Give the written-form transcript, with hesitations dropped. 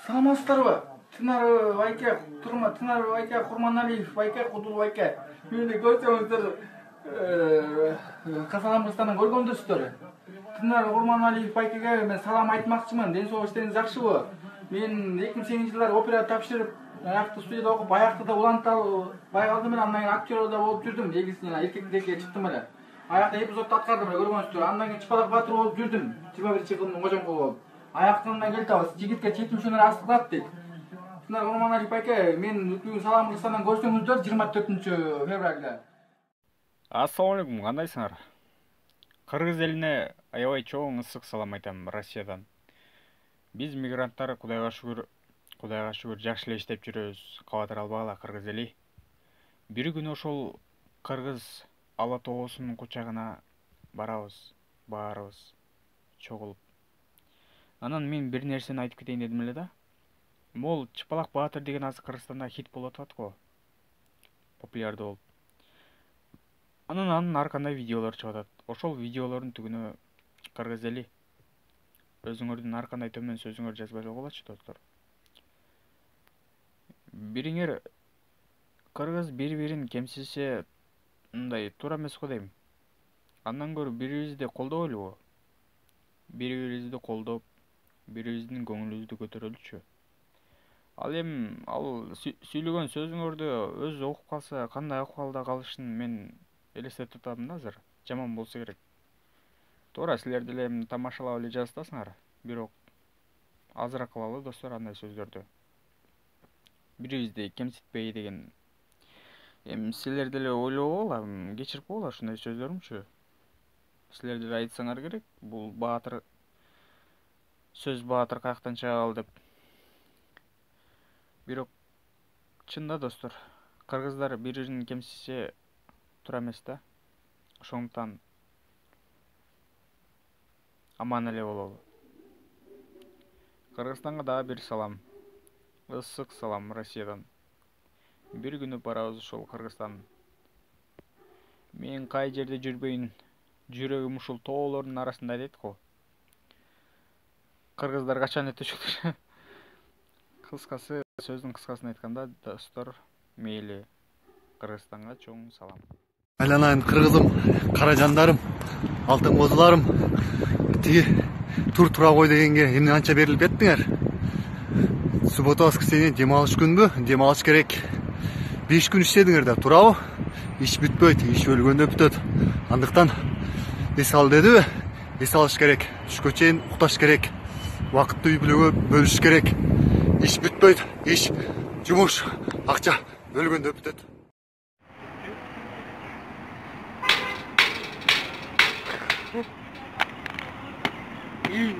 Саламатсыздарбы? Тынар Байке, Тынар Байке, Курманалиев Байке, Кудул Байке. Мени көрсөңүздөр, Кыргызстандан көргөндөсүздөр. Тынар Курманалиев Байкеге мен салам айтмакчымын. Ден соолук иштериңиз жакшыбы? Мен 2008-жылдары опера тапшырып, аяқты студияда окуп, аяқты да улантып байкалдым эле, андан кийин актер да болуп жүрдүм. Негизинен эркектикке чыктым эле. Аякта эпизодду аткардым эле, көргөнсүздөр. Андан кийин Чыпалак Батыр болуп жүрдүм. 21-жылдын кожоңку болуп. Аяктан келтабыз. Жигитке четимшөнөр астыктат дейт. Тынар Курманалиев Байке, мен бүгүн салам Кыргызстандан көрсөңүздөр 24-февралда. Ассалам алейкум, кандайсыңар? Кыргыз элине аябай чоң ысык салам айтам Россиядан. Биз мигранттар Кудайга шүгүр жакшы эле иштеп жүрөбүз. Кабатыр албагыла кыргыз эли. Бир күнү ошол кыргыз ала тоосунун кучагына барабыз, баарыбыз чогулуп. Анан мен бир нерсени айтып кетейин дедим эле да. Мол Чыпалак Батыр деген азыр Кыргызстанда хит болуп атат го. Популярдуу болуп. Анын ар кандай видеолор чыгып атат. Ошол видеолордун түгүнө кыргыз эли өзүңөрдүн ар кандай төмөн сөзүңөр жазбай болчу достор. Бириңер кыргыз бири-бирин кемсисе мындай туура эмес го дейм. Андан көрө бирибизди колдойлубу? Бири-бирибизди колдоп, бирибиздин көңүлүбүздү көтөрөлүчү. Ал эми сүйлөгөн сөзүңөрдү өзү окуп калса, кандай акыбалда калышын мен элестетип атам да азыр. Жаман болсо керек. Туура, силер деле тамашалап эле жазасыңар, бирок азыраак кылалы достор андай сөздөрдү. Бирибизди кемситпей деген. Эми силер деле ойлогула, кечирип койгула ушундай сөздөрүмчү. Силер деле айтсаңар керек, бул Баатыр сөз Баатыр каяктан чыгал деп. Бирок чында достор, кыргыздар бири-бирин кемсисе туура эмес да. Ошондуктан аман эле бололу. Кыргызстанга дагы бир салам. Ысык салам Россиядан. Бир күнү барабыз ошол Кыргызстан. Мен кай жерде жүрбөйүн, жүрөгүм ушул тоолордун арасында дейт го. Кыргыздар качан өтүшөт? Кыскасы, сөздүн кыскасын айтканда, достор, мейли Кыргызстанга чоң салам. Айланайын кыргызым, кара жандарым, алтын козуларым. Тиги тура кой дегенге эмне анча берилип кеттиңер? Суббота, воскресенье дем алыш күнбү? Дем алыш керек. 5 күн иштедиңер да, туурабы? Иш бүтпөйт, иш өлгөндө бүтөт. Андыктан эс ал дедиби? Эс алыш керек. Түшкө чейин укташ керек. Вакытты үй бүлөгө бөлүш керек. Иш бүтпөйт, иш, жумуш, акча өлгөндө бүтөт. İyi.